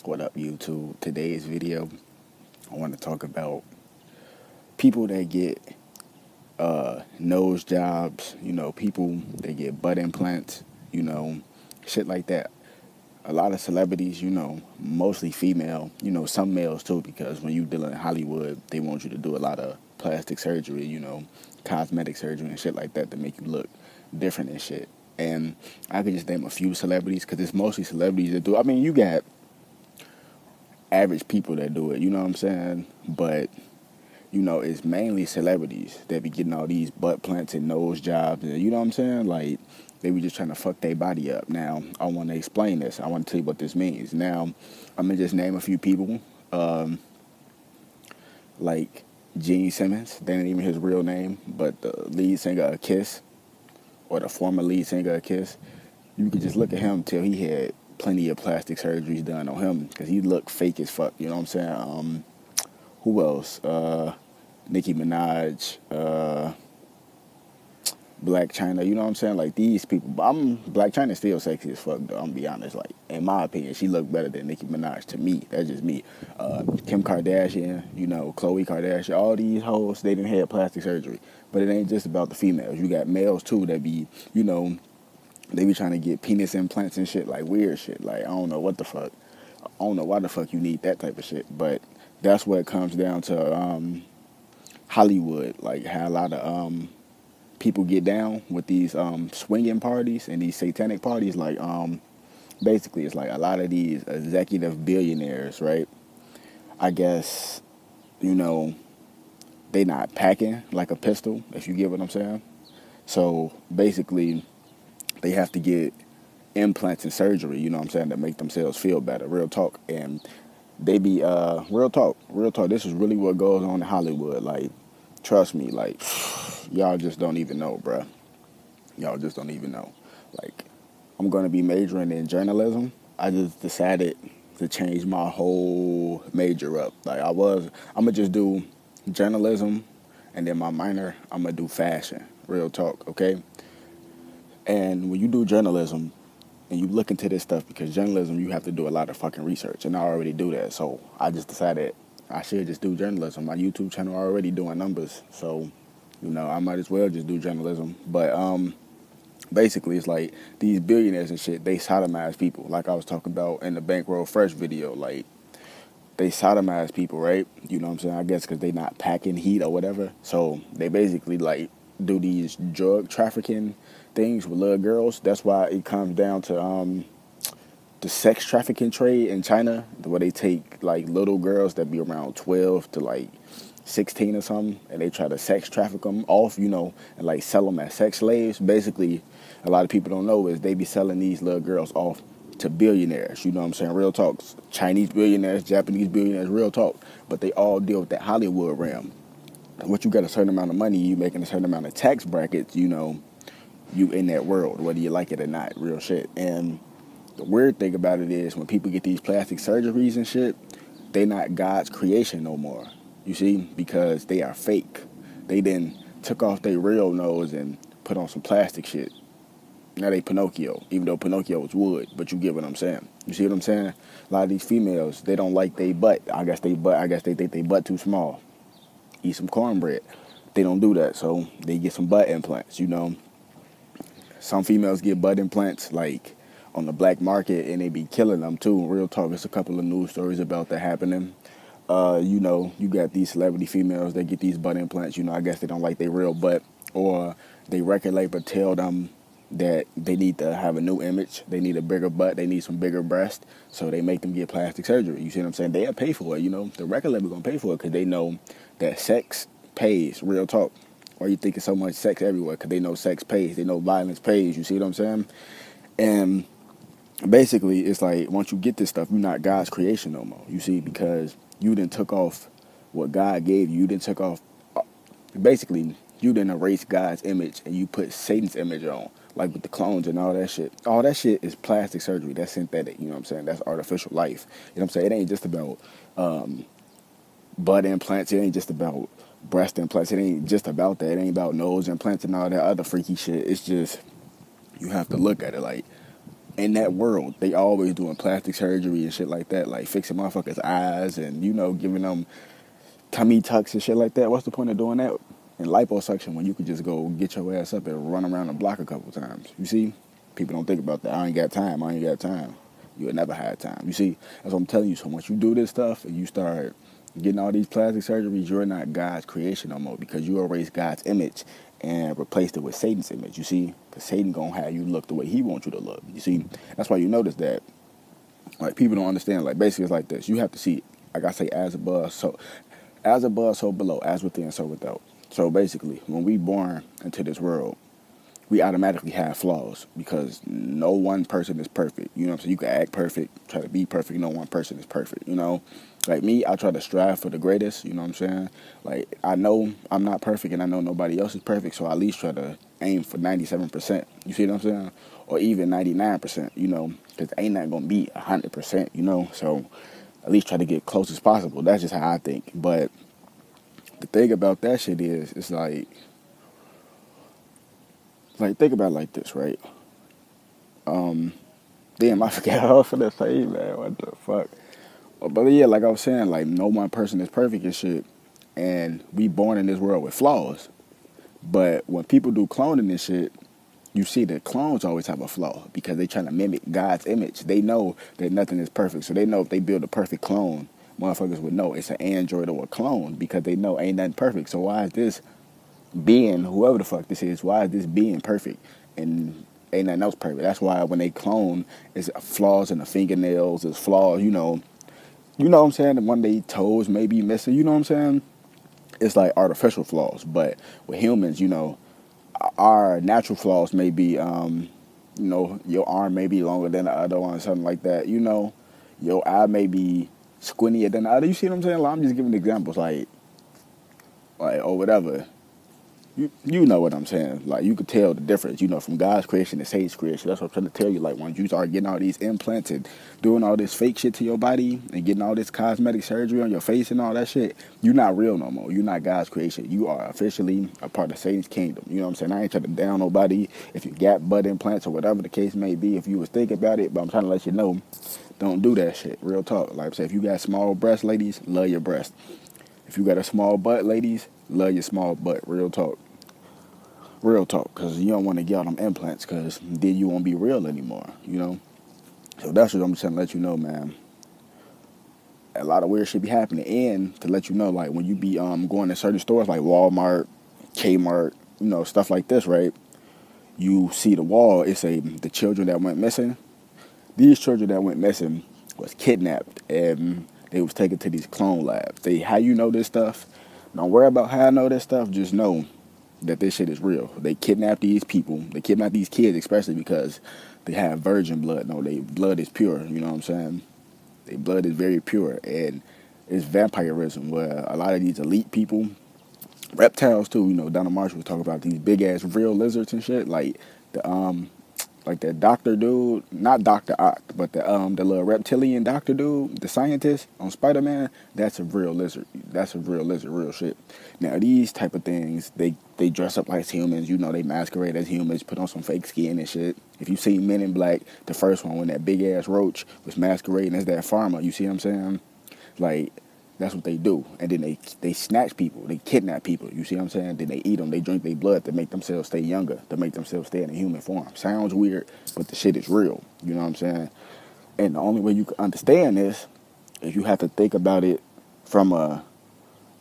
What up, YouTube? Today's video, I want to talk about people that get nose jobs, people that get butt implants, shit like that. A lot of celebrities, mostly female, some males too, because when you deal in Hollywood, they want you to do a lot of plastic surgery, cosmetic surgery and shit like that to make you look different and shit. And I could just name a few celebrities because it's mostly celebrities that do. I mean, you got average people that do it, you know what I'm saying? But, it's mainly celebrities that be getting all these butt plants and nose jobs, and you know what I'm saying? Like, they be just trying to fuck their body up. Now, I want to explain this. I want to tell you what this means. Now, I'm going to just name a few people, like Gene Simmons. That ain't even his real name, but the lead singer of Kiss, or the former lead singer of Kiss. You could just look at him till he had plenty of plastic surgeries done on him because he looked fake as fuck. You know what I'm saying? Who else? Nicki Minaj, Black China. You know what I'm saying? Like these people. Black China still sexy as fuck though. I'm gonna be honest. Like in my opinion, she looked better than Nicki Minaj to me. That's just me. Kim Kardashian, Khloe Kardashian. All these hoes, they didn't have plastic surgery. But it ain't just about the females. You got males too that be, they be trying to get penis implants and shit, like weird shit. Like, I don't know what the fuck. I don't know why the fuck you need that type of shit. But that's what it comes down to Hollywood. Like, how a lot of people get down with these swinging parties and these satanic parties. Like, basically, it's like a lot of these executive billionaires, right? I guess, they not packing like a pistol, if you get what I'm saying. So, basically, they have to get implants and surgery, you know what I'm saying, to make themselves feel better. Real talk. And they be, real talk. This is really what goes on in Hollywood. Like, trust me, like, y'all just don't even know, bruh. Y'all just don't even know. Like, I'm going to be majoring in journalism. I just decided to change my whole major up. Like, I'm going to just do journalism, and then my minor, I'm going to do fashion. Real talk, okay? And when you do journalism and you look into this stuff, because journalism, you have to do a lot of fucking research, and I already do that. So I just decided I should just do journalism. My YouTube channel already doing numbers, so I might as well just do journalism. But basically, it's like these billionaires and shit, they sodomize people, like I was talking about in the Bankroll Fresh video. Like, they sodomize people, right? You know what I'm saying? I guess because they not packing heat or whatever. So they basically like do these drug trafficking things with little girls. That's why it comes down to the sex trafficking trade in China, where they take like little girls that be around 12 to like 16 or something, and they try to sex traffic them off, and like sell them as sex slaves. Basically, a lot of people don't know is they be selling these little girls off to billionaires. You know what I'm saying? Real talk. Chinese billionaires, Japanese billionaires, real talk. But they all deal with that Hollywood realm. Once you got a certain amount of money, you making a certain amount of tax brackets, you in that world, whether you like it or not, real shit. And the weird thing about it is when people get these plastic surgeries and shit, they not God's creation no more. You see? Because they are fake. They then took off their real nose and put on some plastic shit. Now they Pinocchio, even though Pinocchio was wood, but you get what I'm saying. You see what I'm saying? A lot of these females, they don't like their butt. I guess they think they butt too small. Eat some cornbread. They don't do that, so they get some butt implants, Some females get butt implants, like, on the black market, and they be killing them, too. Real talk, there's a couple of news stories about that happening. You got these celebrity females that get these butt implants. I guess they don't like their real butt, or they record label tell them that they need to have a new image. They need a bigger butt. They need some bigger breasts, so they make them get plastic surgery. You see what I'm saying? They'll pay for it, The record label going to pay for it because they know that sex pays. Real talk. Or you think it's so much sex everywhere because they know sex pays. They know violence pays. You see what I'm saying? And basically, it's like once you get this stuff, you're not God's creation no more. You see, because you didn't took off what God gave you. You didn't took off, basically, you didn't erase God's image and you put Satan's image on, like with the clones and all that shit. All that shit is plastic surgery. That's synthetic, you know what I'm saying? That's artificial life. You know what I'm saying? It ain't just about butt implants. It ain't just about breast implants. It ain't just about that. It ain't about nose implants and all that other freaky shit. It's just, you have to look at it like, in that world, they always doing plastic surgery and shit like that, like fixing motherfuckers' eyes and, giving them tummy tucks and shit like that. What's the point of doing that in liposuction when you could just go get your ass up and run around the block a couple times? You see? People don't think about that. I ain't got time. You would never have time. You see? That's what I'm telling you. So once you do this stuff and you start getting all these plastic surgeries, you're not God's creation no more, because you erased God's image and replaced it with Satan's image. You see? Because Satan gonna have you look the way he wants you to look. You see? That's why you notice that, like, people don't understand. Like, basically it's like this. You have to see, like I say, as above, so below, as within, so without. So basically, when we born into this world, we automatically have flaws, because no one person is perfect. You know what I'm saying? You can act perfect, try to be perfect. No one person is perfect, Like me, I try to strive for the greatest, you know what I'm saying? Like, I know I'm not perfect and I know nobody else is perfect, so I at least try to aim for 97%. You see what I'm saying? Or even 99%, because ain't not going to be 100%, So at least try to get close as possible. That's just how I think. But the thing about that shit is, it's like think about it like this, right? Damn, I forgot what I was gonna say, man. What the fuck? But yeah, like I was saying, like, no one person is perfect and shit, and we born in this world with flaws. But when people do cloning and shit, you see that clones always have a flaw, because they trying to mimic God's image. They know that nothing is perfect, so they know if they build a perfect clone, motherfuckers would know it's an android or a clone, because they know ain't nothing perfect. So why is this being, whoever the fuck this is, why is this being perfect and ain't nothing else perfect? That's why when they clone, it's flaws in the fingernails, it's flaws, what I'm saying, and one of their toes may be missing, you know what I'm saying? It's like artificial flaws. But with humans, our natural flaws may be, your arm may be longer than the other one, something like that, your eye may be squintier than the other. You see what I'm saying? Like, I'm just giving examples, or whatever. You know what I'm saying? Like, you could tell the difference, from God's creation to Satan's creation. That's what I'm trying to tell you. Like, when you start getting all these implants and doing all this fake shit to your body and getting all this cosmetic surgery on your face and all that shit, you're not real no more. You're not God's creation. You are officially a part of Satan's kingdom. You know what I'm saying? I ain't trying to down nobody if you got butt implants or whatever the case may be, if you was thinking about it, but I'm trying to let you know, don't do that shit. Real talk. Like I said, if you got small breasts, ladies, love your breasts. If you got a small butt, ladies, love your small butt. Real talk. Real talk, because you don't want to get all them implants, because then you won't be real anymore, So that's what I'm just trying to let you know, man. A lot of weird shit be happening. And to let you know, like, when you be going to certain stores like Walmart, Kmart, stuff like this, right? You see the wall, it say the children that went missing. These children that went missing was kidnapped, and they was taken to these clone labs. How you know this stuff? Don't worry about how I know this stuff. Just know that this shit is real. They kidnap these people. They kidnap these kids, especially because they have virgin blood. No, their blood is pure. You know what I'm saying? Their blood is very pure. And it's vampirism, where a lot of these elite people, reptiles too, Donald Marshall was talking about these big-ass real lizards and shit, like that doctor dude, not Dr. Ock, but the little reptilian doctor dude, the scientist on Spider-Man, that's a real lizard. That's a real lizard, real shit. Now, these type of things, they dress up like humans, they masquerade as humans, put on some fake skin and shit. If you see Men in Black, the first one, when that big-ass roach was masquerading as that farmer, you see what I'm saying? Like, that's what they do. And then they snatch people. They kidnap people. You see what I'm saying? Then they eat them. They drink their blood to make themselves stay younger, to make themselves stay in a human form. Sounds weird, but the shit is real. You know what I'm saying? And the only way you can understand this is you have to think about it from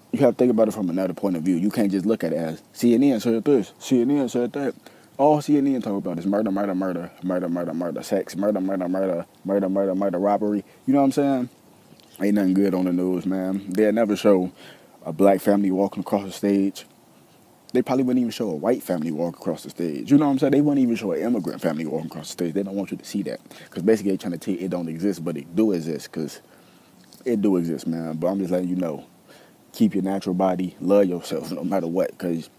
another point of view. You can't just look at it as CNN said this, CNN said that. All CNN talk about is murder, murder, murder, murder, murder, murder, sex, murder, murder, murder, murder, murder, murder, robbery. You know what I'm saying? Ain't nothing good on the news, man. They'll never show a black family walking across the stage. They probably wouldn't even show a white family walk across the stage. You know what I'm saying? They wouldn't even show an immigrant family walking across the stage. They don't want you to see that. Because basically they're trying to tell you it don't exist, but it do exist. Because it do exist, man. But I'm just letting you know. Keep your natural body. Love yourself no matter what. Because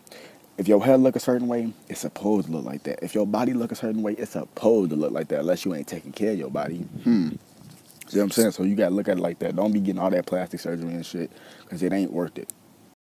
if your head look a certain way, it's supposed to look like that. If your body look a certain way, it's supposed to look like that. Unless you ain't taking care of your body. See what I'm saying? So you got to look at it like that. Don't be getting all that plastic surgery and shit, because it ain't worth it.